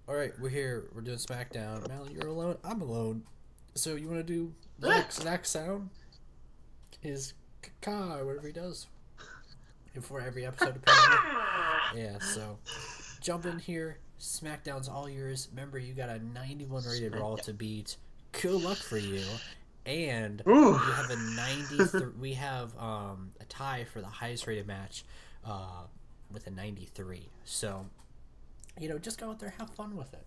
Alright, we're here. We're doing SmackDown. Mal, you're alone. I'm alone. So you want to do Zach's sound? His caw, or whatever he does. Before every episode, apparently. Yeah, so jump in here. SmackDown's all yours. Remember, you got a 91 rated Raw to beat. Cool luck for you. And Ooh. you have a 93. We have a tie for the highest rated match with a 93. So, just go out there, have fun with it.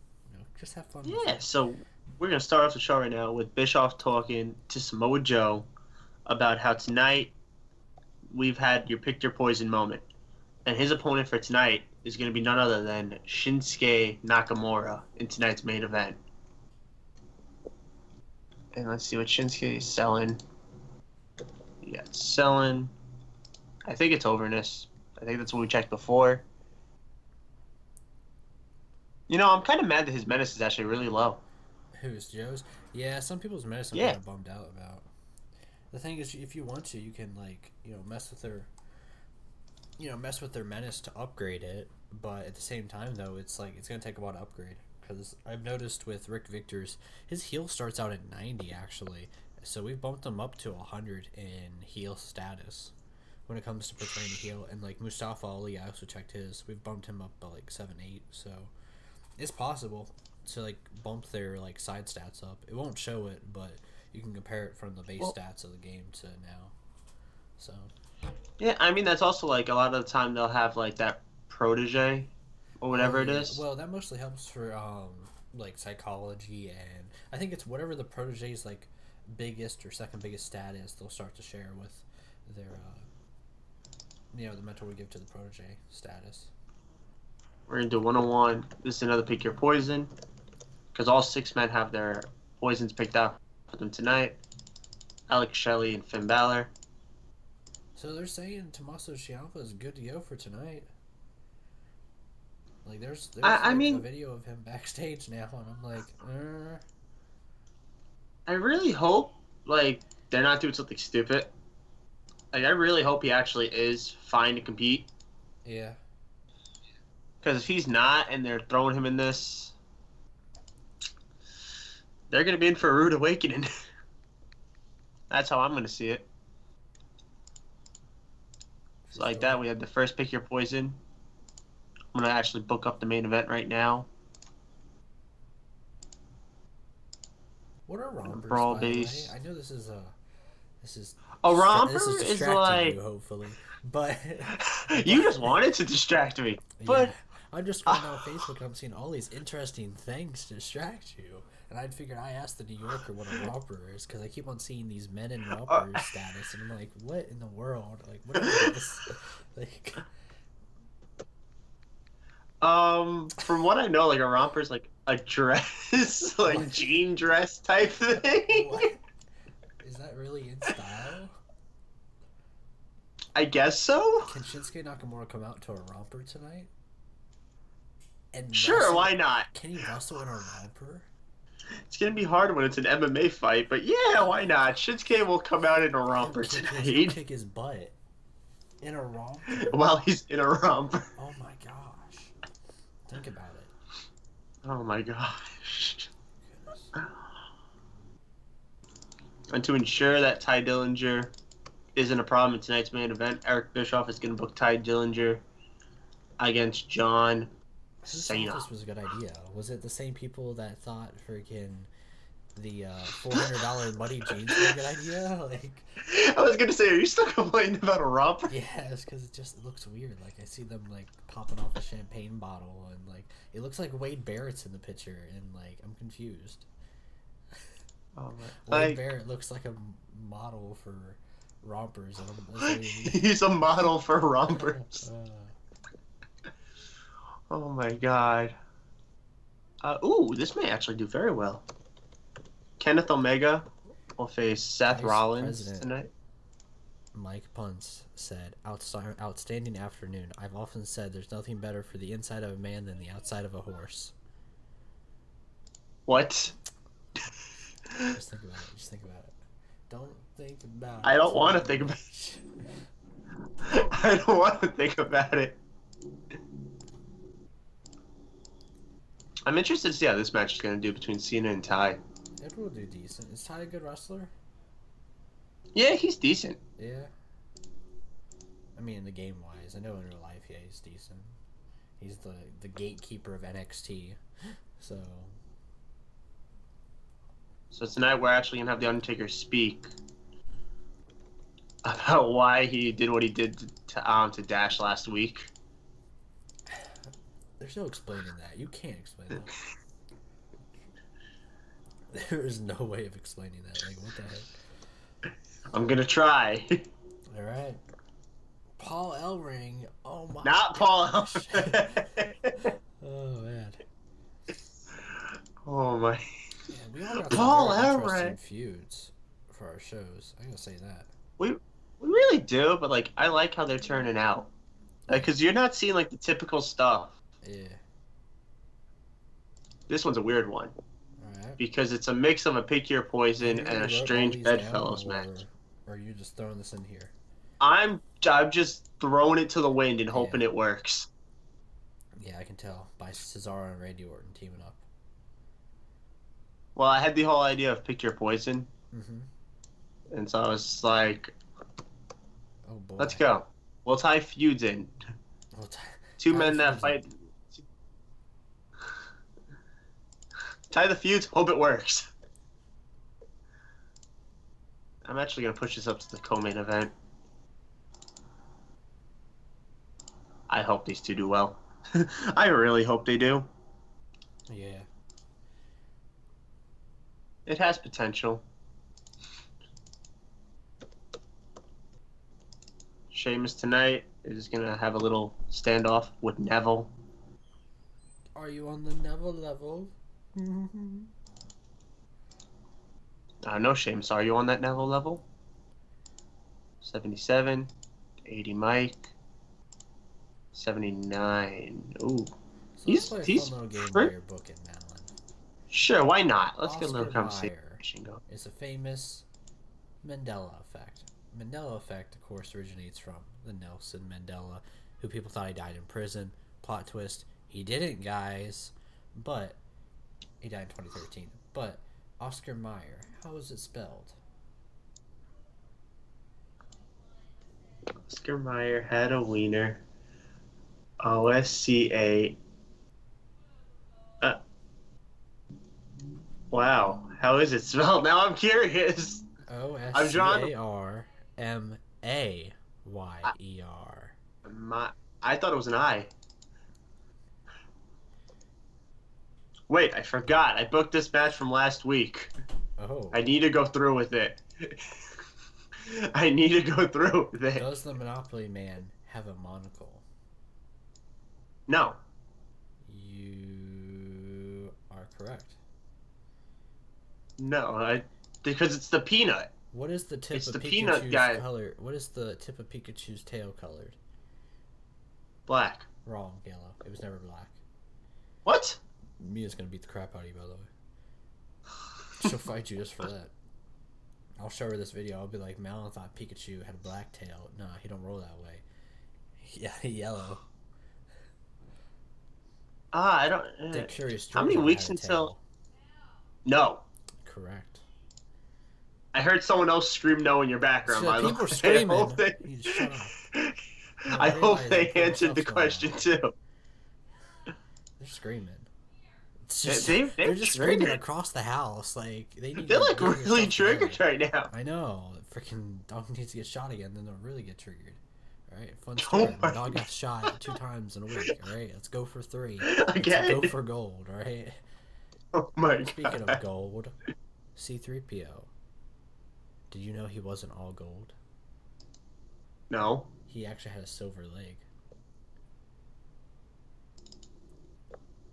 Just have fun with Yeah, it. so we're going to start off the show right now with Bischoff talking to Samoa Joe about how tonight we've had your pick your poison moment. And his opponent for tonight is going to be none other than Shinsuke Nakamura in tonight's main event. And let's see what Shinsuke is selling. Yeah, it's selling. I think it's overness. I think that's what we checked before. I'm kind of mad that his menace is actually really low. Who's Joe's? Yeah, some people's menace I'm Yeah. kind of bummed out about. The thing is, if you want to, you can mess with their menace to upgrade it. But at the same time, though, it's gonna take a while to upgrade. Because I've noticed with Rick Victor's, his heel starts out at 90 actually, so we've bumped him up to 100 in heel status when it comes to portraying a heel. And Mustafa Ali, I also checked his. We've bumped him up by 7-8, so it's possible to bump their side stats up. It won't show it, but you can compare it from the base stats of the game to now. So Yeah, I mean that's also a lot of the time they'll have that protege or whatever it is. Well, that mostly helps for psychology, and I think it's whatever the protege's biggest or second biggest stat is, they'll start to share with their the mentor we give to the protege status. We're gonna do 101. This is another pick your poison, because all 6 men have their poisons picked out for them tonight. Alex Shelley and Finn Balor. So they're saying Tommaso Ciampa is good to go for tonight. There's I mean, a video of him backstage now, and I'm like, I really hope they're not doing something stupid. I really hope he actually is fine to compete. Yeah. Because if he's not, and they're throwing him in this, they're gonna be in for a rude awakening. That's how I'm gonna see it. So like that, we have the first pick your poison. I'm gonna actually book up the main event right now. What are rompers, Brawl by the way? base. I know this is A romper this is is distracting you, hopefully, but you just wanted to distract me. But yeah, I'm just going on Facebook and I'm seeing all these interesting things to distract you, and I figured I asked the New Yorker what a romper is, because I keep on seeing these men in rompers status, and I'm like, what in the world? What is this? From what I know, a romper is a dress, jean dress type thing. What? Is that really in style? I guess so. Can Shinsuke Nakamura come out to a romper tonight? And Sure, wrestle? why not? Can he wrestle in a romper? It's gonna be hard when it's an MMA fight, but yeah, why not? Shinsuke will come out in a romper tonight. Kick his butt in a romper while he's in a romper. Oh my gosh! Think about it. Oh my gosh. Goodness. And to ensure that Ty Dillinger isn't a problem in tonight's main event, Eric Bischoff is going to book Ty Dillinger against John Who Cena. thought this was a good idea? Was it the same people that thought freaking the $400 muddy jeans were a good idea? I was going to say, are you still complaining about a romper? Yeah, it's because it looks weird. I see them popping off a champagne bottle, and it looks like Wade Barrett's in the picture, and I'm confused. Oh, Wade Barrett looks like a model for rompers. He's a model for rompers. Oh my god. Ooh, this may actually do very well. Kenneth Omega will face Seth Rollins President tonight. Mike Punce said, "Outstanding afternoon. I've often said there's nothing better for the inside of a man than the outside of a horse." What? Just think about it. Just think about it. Don't think about it. I don't want to think about it. I don't want to think about it. I'm interested to see how this match is going to do between Cena and Ty. It will do decent. Is Ty a good wrestler? Yeah, he's decent. Yeah. I mean, in the game wise, I know in real life, yeah, he's decent. He's the gatekeeper of NXT, so. So tonight we're actually gonna have the Undertaker speak about why he did what he did to Dash last week. There's no explaining that. You can't explain that. There is no way of explaining that. Like, what the heck? I'm gonna try. All right. Paul Ellering. Oh my. Not Paul gosh. Ellering. Oh man. Oh my. Yeah, we all got Paul some very interesting Ellering. feuds for our shows. I gotta say that. We really do, but like I like how they're turning out. Like, cause you're not seeing like the typical stuff. Yeah. This one's a weird one. Alright. Because it's a mix of a Pick Your Poison and a strange Bedfellows match. Or are you just throwing this in here? I'm just throwing it to the wind and hoping it works. Yeah, I can tell by Cesaro and Randy Orton teaming up. Well, I had the whole idea of Pick Your Poison, and so I was just like, "Oh boy, let's go. We'll tie feuds in. Two men that fight. Tie the feuds. Hope it works." I'm actually gonna push this up to the co-main event. I hope these two do well. I really hope they do. Yeah. It has potential. Sheamus tonight is gonna have a little standoff with Neville. Are you on the Neville level? No, Sheamus, are you on that Neville level? 77, 80 Mike, 79. Ooh. So let's play a fun little game where you're booking, Madeline. Sure, why not? Let's get a Oscar little conversation going. It's a famous Mandela effect. Mandela effect, of course, originates from the Nelson Mandela, who people thought he died in prison. Plot twist, he didn't, guys. But he died in 2013. But Oscar Mayer, how is it spelled? Oscar Mayer had a wiener. OSCA. Wow, how is it spelled? Now I'm curious. OSCARMAYER. I thought it was an I. Wait, I forgot. I booked this match from last week. Oh. I need to go through with it. I need to go through with it. Does the Monopoly Man have a monocle? No. You are correct. No, because it's the peanut. What is the tip it's of the Pikachu's peanut guy. color? What is the tip of Pikachu's tail colored? Black. Wrong, yellow. It was never black. What? Mia's gonna beat the crap out of you, by the way. She'll fight you just for that. I'll show her this video. I'll be like, Malin thought Pikachu had a black tail. Nah, he don't roll that way. Yeah, yellow. I don't. Dick Curious how many weeks until? No. Correct. I heard someone else scream no in your background. So by the people way. are screaming. Shut up. I hope they answered the question too. They're screaming. They're just screaming across the house. Like they're like really triggered right now. I know. Freaking dog needs to get shot again, then they'll really get triggered. All right, fun story. My dog got shot 2 times in a week. All right, let's go for 3. Okay. Let's go for gold. All right. Oh my god. Speaking of gold, C-3PO. Did you know he wasn't all gold? No. He actually had a silver leg.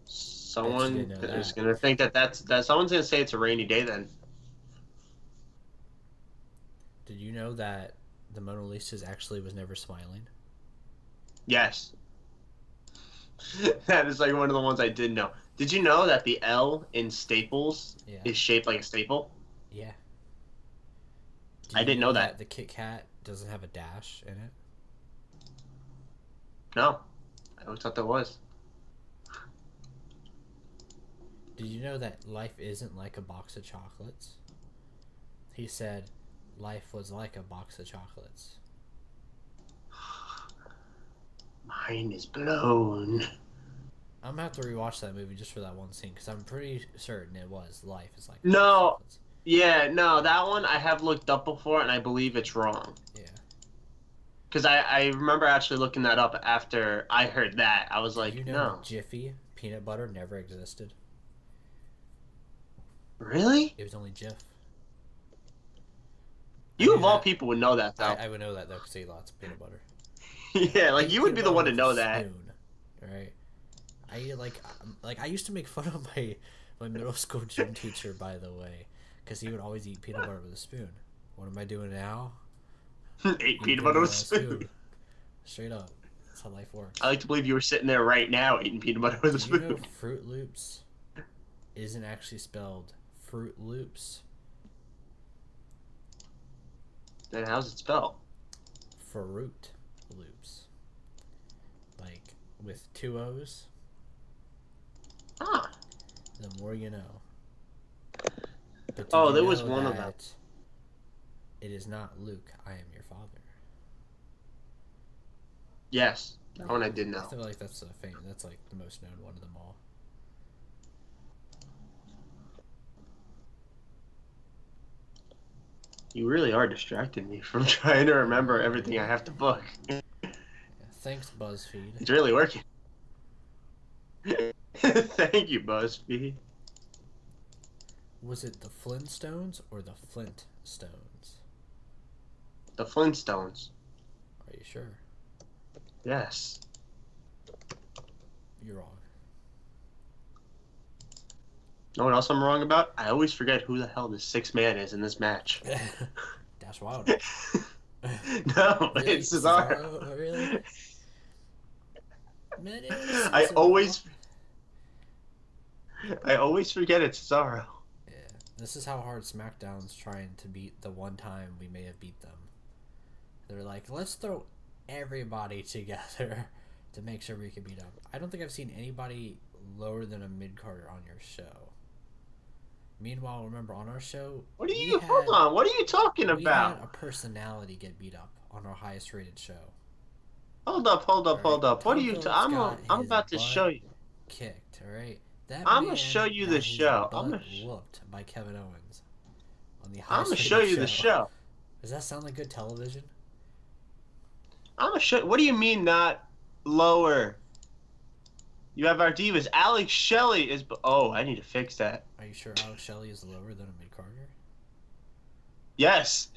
Someone is gonna think that someone's gonna say it's a rainy day then. Did you know that the Mona Lisa actually was never smiling? Yes. That is like one of the ones I did know. Did you know that the L in Staples is shaped like a staple? Yeah. I didn't know that. The Kit Kat doesn't have a dash in it? No. I always thought there was. Did you know that life isn't like a box of chocolates? He said life was like a box of chocolates. Mind is blown. I'm gonna have to rewatch that movie just for that one scene because I'm pretty certain it was life is like a box of No, chocolates. yeah, no, that one I have looked up before, and I believe it's wrong. Yeah. Because I remember actually looking that up after I heard that. I was like, You know no. Jiffy peanut butter never existed. Really? It was only Jif. You of all people would know that, though. I would know that though because I eat lots of peanut butter. Yeah, like I you eat would be the peanut one to butter know with a that. spoon, right? I eat like I used to make fun of my middle school gym teacher, by the way, because he would always eat peanut butter with a spoon. What am I doing now? Eat peanut butter with a spoon. Straight up. That's how life works. I like to believe you were sitting there right now eating peanut butter with a Do you spoon. know Fruit Loops isn't actually spelled Fruit Loops? Then how's it spelled? Fruit Loops. Like with 2 O's. Ah. The more you know. But did Oh, you there was know one of them. that it is not Luke, I am your father. Yes. That one I did know. I feel like that's that's like the most known one of them all. You really are distracting me from trying to remember everything I have to book. Yeah, thanks, BuzzFeed. It's really working. Thank you, BuzzFeed. Was it the Flintstones or the Flintstones? The Flintstones. Are you sure? Yes. You're wrong. Know what else I'm wrong about? I always forget who the hell this 6th man is in this match. That's wild. No, Really? it's Cesaro. Cesaro? Really? Man, I always forget it's Cesaro. Yeah, this is how hard SmackDown's trying to beat the one time we may have beat them. They're like, let's throw everybody together to make sure we can beat them. I don't think I've seen anybody lower than a mid-carder on your show. Meanwhile, remember on our show, What are you? Hold on. What are you talking we about? had a personality get beat up on our highest-rated show. Hold up. What are you? I'm about to show you. Kicked, all right. I'm gonna show you the show. I'm gonna whooped by Kevin Owens on the I'm gonna highest-rated show you the show. Does that sound like good television? I'm gonna show. What do you mean not lower? You have our divas. Alex Shelley is. Oh, I need to fix that. Are you sure Alex Shelley is lower than a mid-carder? Yes.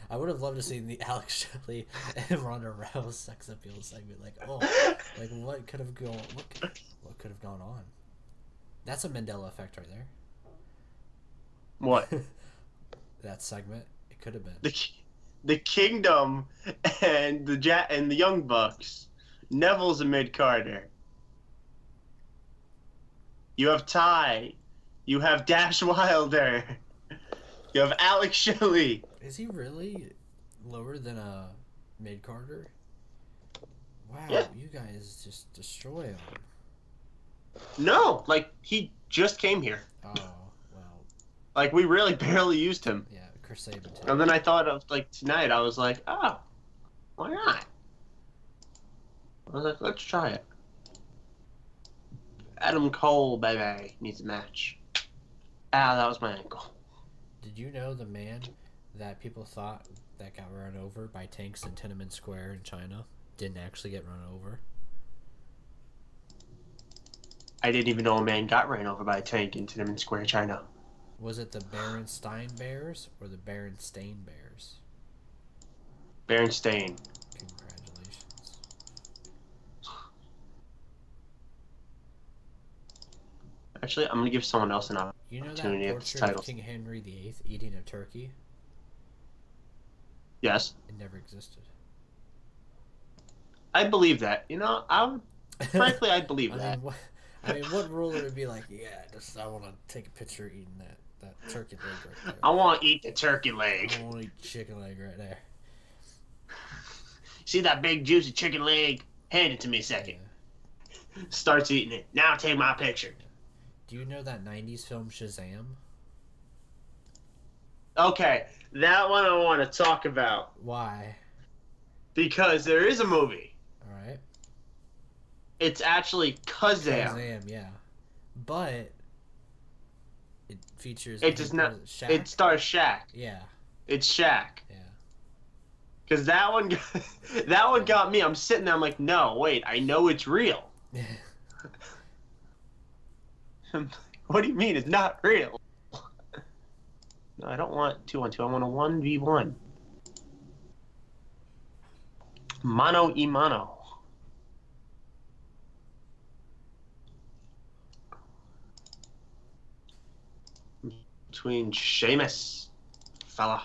I would have loved to see the Alex Shelley and Ronda Rousey sex appeal segment. Like, oh, like what could have gone? What could have gone on? That's a Mandela effect right there. What? That segment. It could have been. The Kingdom and the Young Bucks. Neville's a mid-carder. You have Ty. You have Dash Wilder. You have Alex Shelley. Is he really lower than a mid-carder? Wow, Yeah. you guys just destroy him. No, like he just came here. Oh, well, Like we really barely used him. yeah, Chris Sabin too. And then I thought of like tonight. I was like, oh, why not? I was like, let's try it. Adam Cole, baby, needs a match. Ah, that was my ankle. Did you know the man that people thought that got run over by tanks in Tiananmen Square in China didn't actually get run over? I didn't even know a man got ran over by a tank in Tiananmen Square, China. Was it the Berenstain Bears or the Berenstain Bears? Berenstain. Congratulations. Actually, I'm gonna give someone else an You know that opportunity at this portrait title. of King Henry VIII eating a turkey? Yes, It never existed. I believe that. You know, frankly, I believe that. I mean, what ruler would be like, yeah, I want to take a picture eating that turkey leg right there. I want to eat the turkey leg. I want to eat chicken leg right there. See that big juicy chicken leg? Hand it to me a second. Yeah. Starts eating it. Now take my picture. Do you know that '90s film Shazam? Okay, that one I want to talk about Why? because there is a movie. All right. It's actually Kazam. Shazam, yeah. But it features. I It think does not. what is it, It Shaq. stars Shaq. Yeah. It's Shaq. Yeah. Because that one, that one got me. I'm sitting there. I'm like, no, wait. I know it's real. What do you mean it's not real? No, I don't want 2-on-2. I want a 1v1. Mano y mano. Between Sheamus, fella,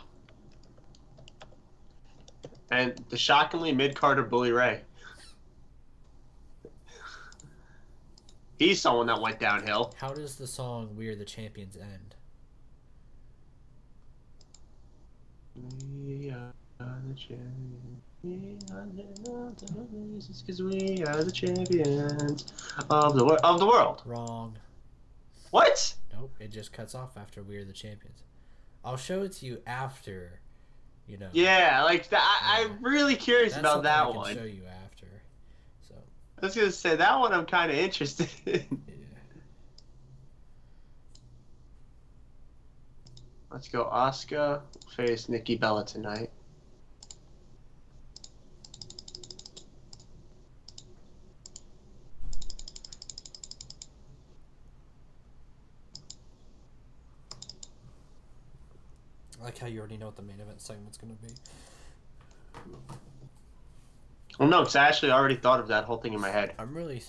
and the shockingly mid-carder Bully Ray. He's someone that went downhill. How does the song "We Are the Champions" end? We are the champions. Because we are the champions of the world. Wrong. What? Nope. It just cuts off after "We Are the Champions." I'll show it to you after. You know. Yeah, like that. I'm really curious That's about something that I can one. show you after. So. I was gonna say that one. I'm kind of interested in. Yeah. Let's go. Asuka face Nikki Bella tonight. I like how you already know what the main event segment's gonna be. Well, no, because I actually already thought of that whole thing in my head. I'm really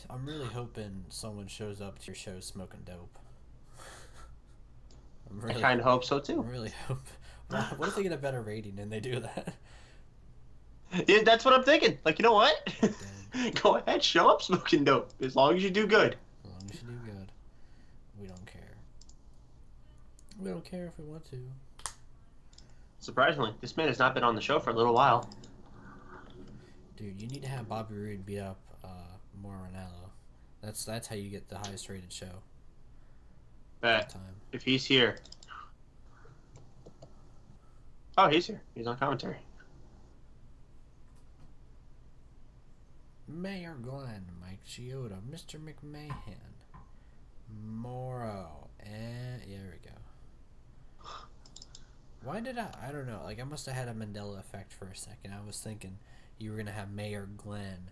hoping someone shows up to your show smoking dope. I kind of hope so I too. really hope. What if they get a better rating and they do that? Yeah, that's what I'm thinking. Like, you know what? Dang. Go ahead, show up smoking dope. As long as you do good. As long as you do good, we don't care. We don't care if we want to. Surprisingly, this man has not been on the show for a little while. Dude, you need to have Bobby Roode beat up Mauro Ranallo. That's how you get the highest rated show. Bet. Time. If he's here. Oh, he's here. He's on commentary. Mayor Glenn, Mike Chioda, Mr. McMahon, Morrow, and yeah, there we go. Why did I don't know, like I must have had a Mandela effect for a second. I was thinking you were going to have Mayor Glenn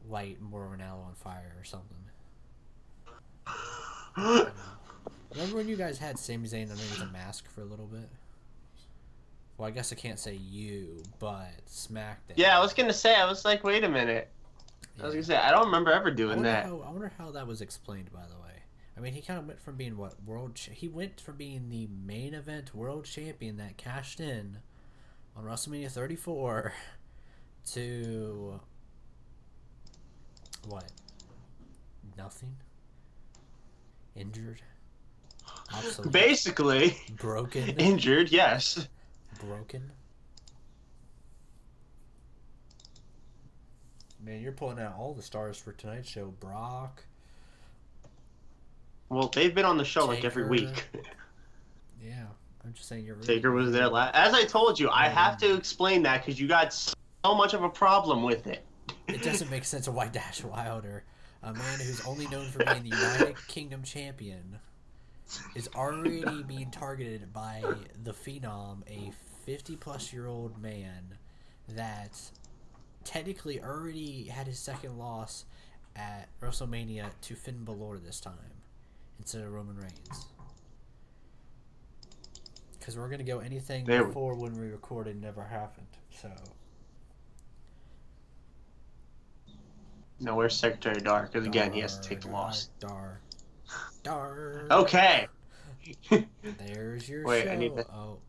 light Mauro Ranallo on fire or something. Remember when you guys had Sami Zayn underneath a mask for a little bit? Well, I guess I can't say you, but SmackDown. Yeah, I was going to say, I was like, wait a minute. I was going to say, I don't remember ever doing that. I wonder how that was explained, by the way. I mean, he kind of went from being he went from being the main event world champion that cashed in on WrestleMania 34 to what? Nothing. Injured. Obsolete. Basically. Broken. Injured, yes. Broken. Man, you're pulling out all the stars for tonight's show. Brock. Well, they've been on the show Taker. like every week. Yeah, I'm just saying you're really... Taker was there last. As I told you, I have to explain that because you got so much of a problem with it. It doesn't make sense of why Dash Wilder, a man who's only known for being the United Kingdom champion, is already being targeted by the Phenom, a 50-plus-year-old man that technically already had his second loss at WrestleMania to Finn Balor this time instead of Roman Reigns. Because we're going to go anything before when we recorded never happened. So. No, where's Secretary Dar? Because again, he has to take the loss. Dar. Okay. There's your Wait, show. I need to... Oh.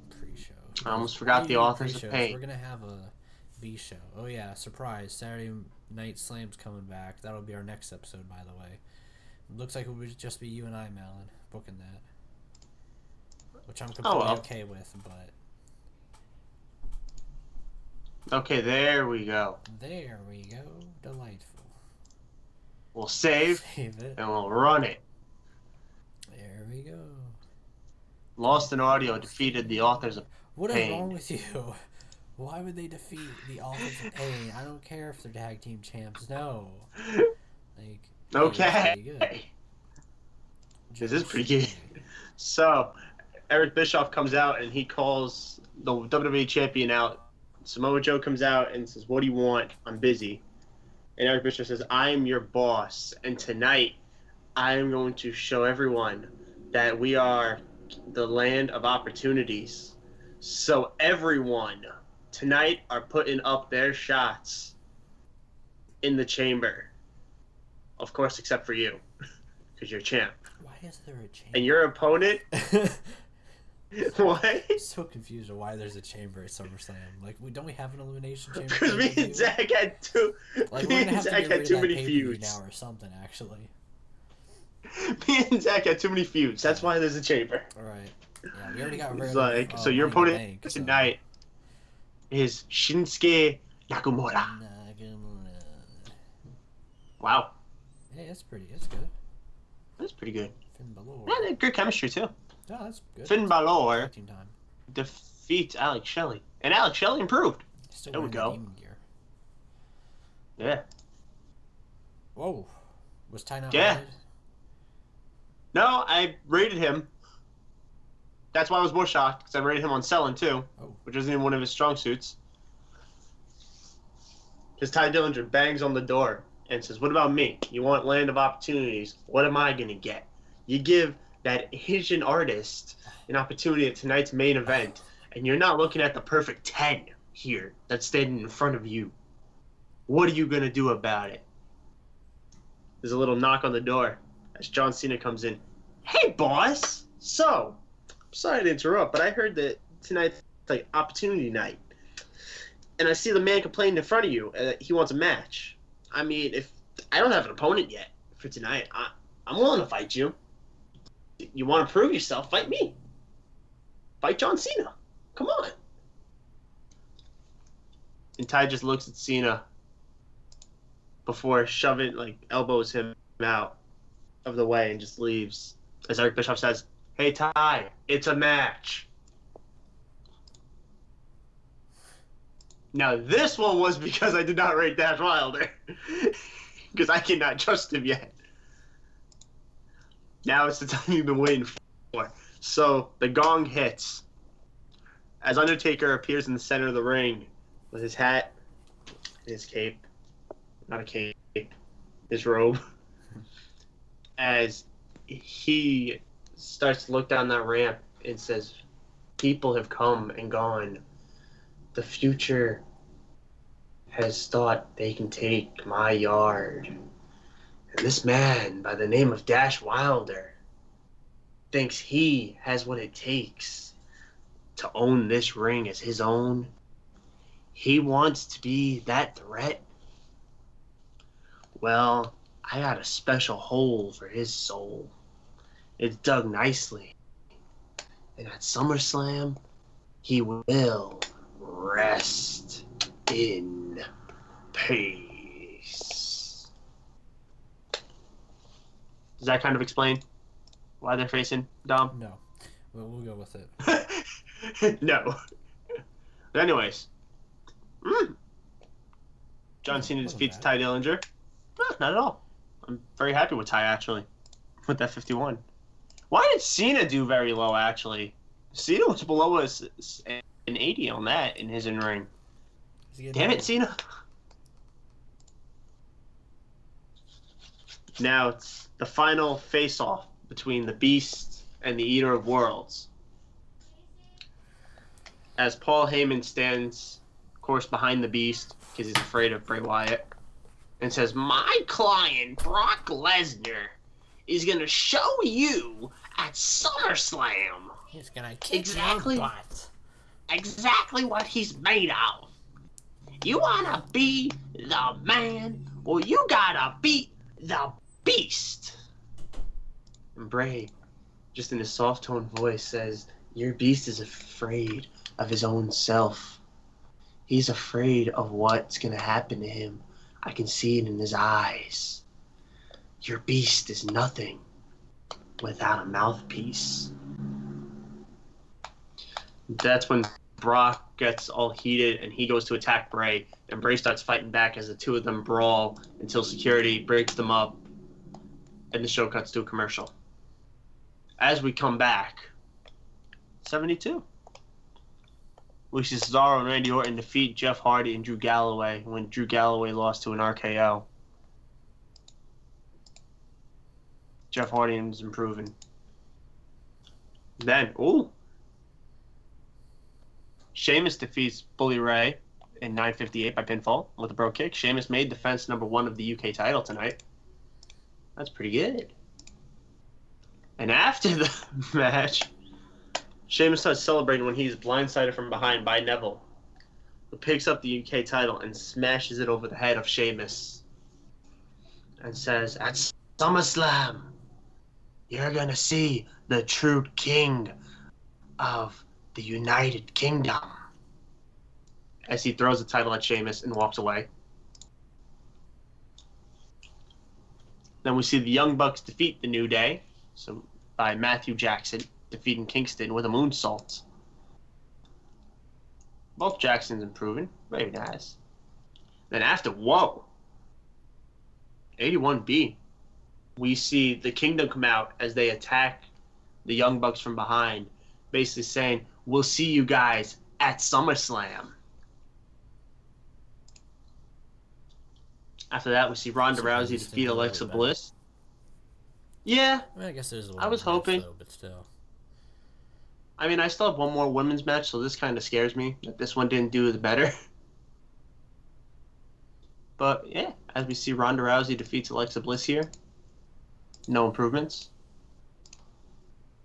Pre-show. I almost forgot the authors of pain. We're going to have a B show. Oh, yeah. Surprise. Saturday Night Slam's coming back. That'll be our next episode, by the way. Looks like it would just be you and I, Malin, booking that. Which I'm completely okay with, but... Okay, there we go. There we go. Delightful. we'll save it. and we'll run it. There we go. Lost in Audio defeated the Authors of What is Pain. wrong with you? Why would they defeat the Authors of Pain? I don't care if they're tag team champs. No. Like, Okay. good. This is pretty good. So, Eric Bischoff comes out and he calls the WWE champion out. Samoa Joe comes out and says, "What do you want? I'm busy." And Eric Bischoff says, "I am your boss. And tonight, I am going to show everyone that we are the land of opportunities. So everyone tonight are putting up their shots in the chamber. Of course, except for you, because you're champ. Why is there a chamber? And your opponent..." What? I'm so confused on why there's a chamber at SummerSlam. Like, don't we have an elimination chamber? Because me and Zach had too. Like, Me we're gonna and have to Zach get had rid too of that many pay-per-view feuds. now or something. Actually. Me and Zach had too many feuds. That's why there's a chamber. All right. Yeah, we already got rid It's of. like, so your Money in the opponent Bank, tonight is Shinsuke Nakamura. Wow, Hey, that's pretty. That's good. that's pretty good. Finn Balor. Yeah, they had good chemistry too. Yeah, that's good. Finn Balor Tag team time. defeats Alex Shelley, and Alex Shelley improved. Still There we wearing the go. demon gear. Yeah. Whoa. Was Ty not Yeah. rated? No, I rated him. That's why I was more shocked, because I rated him on selling too, Oh. which isn't even one of his strong suits. Because Ty Dillinger bangs on the door and says, "What about me? You want land of opportunities. What am I going to get?" You give that Asian artist an opportunity at tonight's main event, and you're not looking at the perfect 10 here that's standing in front of you. What are you going to do about it? There's a little knock on the door as John Cena comes in. "Hey, boss. So, I'm sorry to interrupt, but I heard that tonight's like opportunity night. And I see the man complaining in front of you. He wants a match. I mean, if I don't have an opponent yet for tonight, I'm willing to fight you. You want to prove yourself? Fight me. Fight John Cena. Come on." And Ty just looks at Cena before shoving, like, elbows him out of the way and just leaves. As Eric Bischoff says, "Hey, Ty, it's a match." Now, this one was because I did not rate Dash Wilder. Because I cannot trust him yet. Now it's the time you've been waiting for. So, the gong hits. As Undertaker appears in the center of the ring with his hat and his cape. Not a cape. His robe. As he starts to look down that ramp and says, "People have come and gone. The future has thought they can take my yard. And this man by the name of Dash Wilder thinks he has what it takes to own this ring as his own. He wants to be that threat. Well, I got a special hole for his soul. It's dug nicely. And at SummerSlam, he will rest in peace." Does that kind of explain why they're facing Dom? No. Well, we'll go with it. No. But anyways. John Cena Wasn't defeats bad. Ty Dillinger. No, not at all. I'm very happy with Ty, actually. With that 51. Why did Cena do very low, actually? Cena was below us an 80 on that in his in-ring. Damn it, Cena. Now it's the final face-off between the Beast and the Eater of Worlds. As Paul Heyman stands, of course, behind the Beast, because he's afraid of Bray Wyatt, and says, "My client, Brock Lesnar, is going to show you at SummerSlam He's gonna kick Exactly. your butt. exactly what he's made of. You want to be the man, well, you got to beat the Beast." And Bray, just in his soft toned voice, says, "Your Beast is afraid of his own self. He's afraid of what's going to happen to him. I can see it in his eyes. Your beast is nothing without a mouthpiece. That's when Brock gets all heated and he goes to attack Bray, and Bray starts fighting back as the two of them brawl until security breaks them up, and the show cuts to a commercial. As we come back, 72. We see Cesaro and Randy Orton defeat Jeff Hardy and Drew Galloway when Drew Galloway lost to an RKO. Jeff Hardy is improving. Then, Sheamus defeats Bully Ray in 9:58 by pinfall with a bro kick. Sheamus made defense number 1 of the UK title tonight. That's pretty good. And after the match, Sheamus starts celebrating when he's blindsided from behind by Neville, who picks up the UK title and smashes it over the head of Sheamus and says, "At SummerSlam, you're going to see the true king of the United Kingdom," as he throws the title at Sheamus and walks away. Then we see the Young Bucks defeat the New Day, so by Matthew Jackson defeating Kingston with a moonsault. Both Jacksons improving. Very nice. Then after, 81B, we see the Kingdom come out as they attack the Young Bucks from behind, basically saying, "We'll see you guys at SummerSlam." After that, we see Ronda Rousey defeat Alexa Bliss. Yeah, I mean, I guess there's a I was hoping. though, but still. I mean, I still have one more women's match, so this kind of scares me that this one didn't do the better. But yeah, as we see Ronda Rousey defeats Alexa Bliss here. No improvements.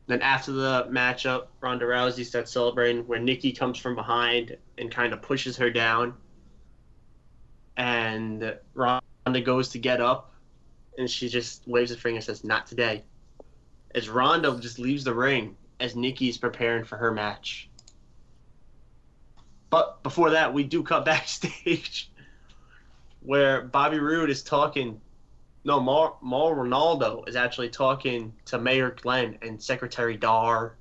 Then after the matchup, Ronda Rousey starts celebrating where Nikki comes from behind and kind of pushes her down. And Ronda goes to get up, and she just waves a finger and says, "Not today." As Ronda just leaves the ring as Nikki's preparing for her match. But before that, we do cut backstage where Bobby Roode is talking. No, Mauro Ronaldo is actually talking to Mayor Glenn and Secretary Dar.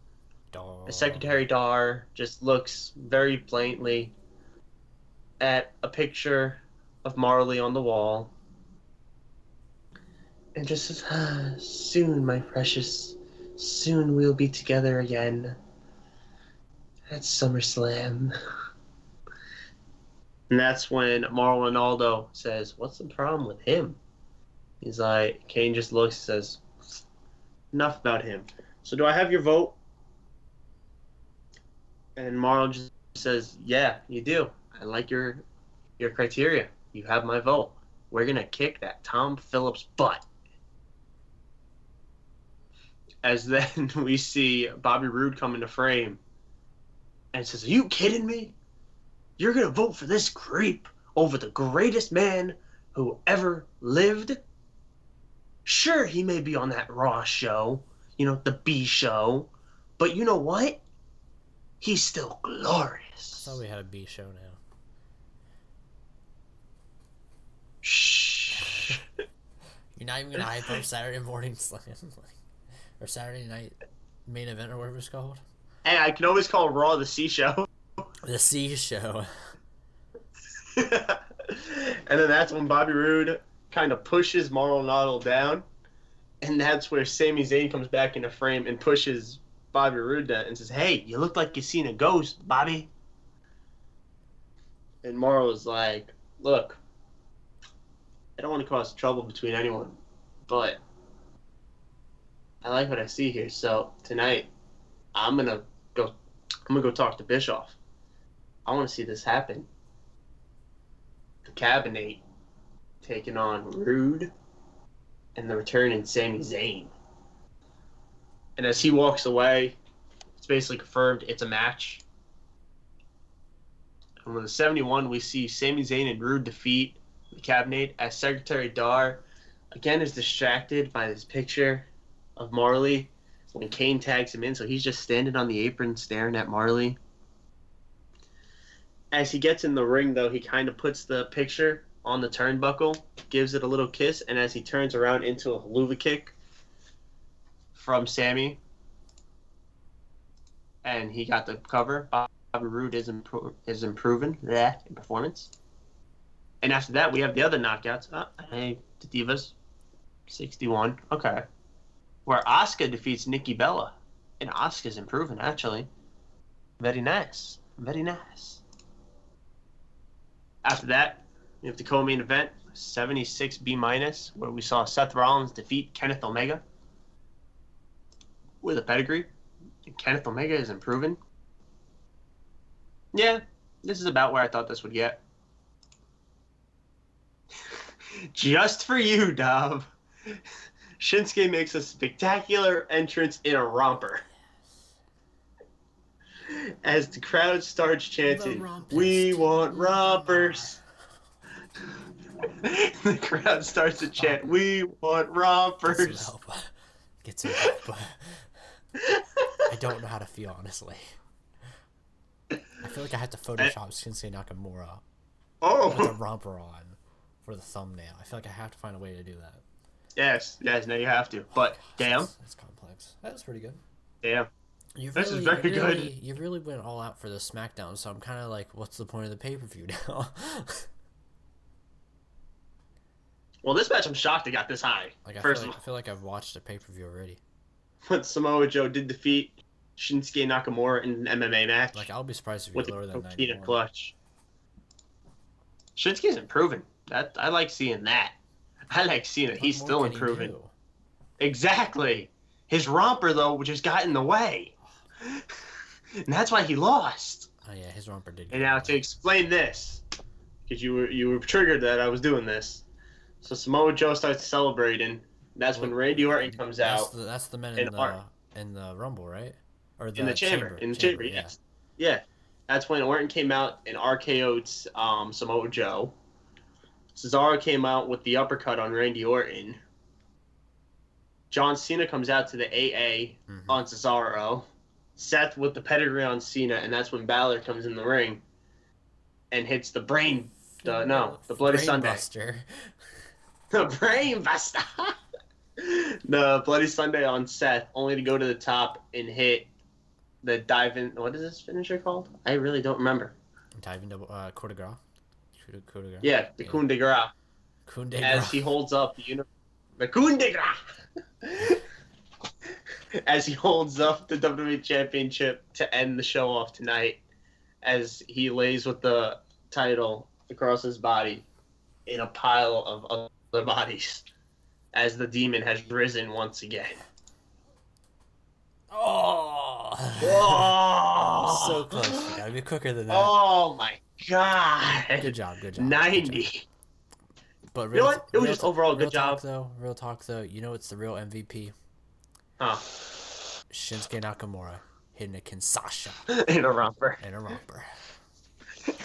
Secretary Dar just looks very blatantly at a picture of Marley on the wall and just says, "Soon, my precious, soon we'll be together again at SummerSlam." And that's when Mauro Ronaldo says, "What's the problem with him?" He's like, Kane just looks and says, "Enough about him. So do I have your vote?" And Mauro just says, "Yeah, you do. I like your criteria. You have my vote. We're going to kick that Tom Phillips butt." As then we see Bobby Roode come into frame and says, "Are you kidding me? You're going to vote for this creep over the greatest man who ever lived? Sure, he may be on that Raw show, the B show, but you know what? He's still glorious." I thought we had a B show now. Shh. You're not even gonna hype up Saturday morning slam, or Saturday night main event, or whatever it's called. Hey, I can always call Raw the C show. The C show. And then that's when Bobby Roode kind of pushes Mauro Ronaldo down, and that's where Sami Zayn comes back into frame and pushes Bobby Roode down and says, "Hey, you look like you seen a ghost, Bobby." And Mauro's like, "Look, I don't want to cause trouble between anyone, but I like what I see here. So tonight, I'm gonna go talk to Bischoff. I want to see this happen." The Cabinet taking on Rude and the returning Sami Zayn. And as he walks away, it's basically confirmed it's a match. And with the 71, we see Sami Zayn and Rude defeat the Cabinet as Secretary Dar again is distracted by this picture of Marley when Kane tags him in, so he's just standing on the apron staring at Marley. As he gets in the ring, though, he kind of puts the picture on the turnbuckle, gives it a little kiss, and as he turns around into a haluva kick from Sammy, and he got the cover. Bobby Roode is improving that in performance. And after that, we have the other knockouts. Hey, the Divas, 61. Okay. Where Asuka defeats Nikki Bella. And Asuka's improving, actually. Very nice. Very nice. After that, we have the co-main event, 76 B-, where we saw Seth Rollins defeat Kenneth Omega with a pedigree. And Kenneth Omega is improving. Yeah, this is about where I thought this would get. Just for you, Dov. Shinsuke makes a spectacular entrance in a romper. As the crowd starts chanting, "We want rompers." The crowd starts to chant, "We want rompers." Get some help. I don't know how to feel, honestly. I feel like I have to Photoshop Shinsuke Nakamura with a romper on for the thumbnail. I feel like I have to find a way to do that. Yes, no, you have to. But damn, that's complex. That was pretty good. Damn, this is very good. You really went all out for the SmackDown, so I'm kind of like, what's the point of the pay-per-view now? Well, this match, I'm shocked it got this high. Like, I feel like I've watched a pay-per-view already. But Samoa Joe did defeat Shinsuke Nakamura in an MMA match. Like, I'll be surprised if you lower than 91. With a clutch. Shinsuke's improving. I like seeing that. I like seeing it. He's still improving. Exactly. His romper, though, just got in the way. And that's why he lost. Oh, yeah, his romper did. And now to explain this, because you were triggered that I was doing this. So Samoa Joe starts celebrating. That's when Randy Orton comes out. That's the men in the Rumble, right? Or in the chamber. In the chamber, yes. Yeah. That's when Orton came out and RKO'd Samoa Joe. Cesaro came out with the uppercut on Randy Orton. John Cena comes out to the AA on Cesaro. Seth with the pedigree on Cena, and that's when Balor comes in the ring and hits the Bloody Sunday. Buster. The Brain Buster. The Bloody Sunday on Seth, only to go to the top and hit the dive in. What is this finisher called? I really don't remember. Dive into coup de grace. Yeah, the coup de grace. Coup de grace. As he holds up the coup de grace. As he holds up the WWE Championship to end the show off tonight, as he lays with the title across his body in a pile of other bodies, as the demon has risen once again. Oh! So close. You gotta be quicker than that. Oh my god! Good job. 90. But you know what? It was just overall good job. Real talk though, you know it's the real MVP? Huh. Shinsuke Nakamura hitting a Kinshasa. In a romper.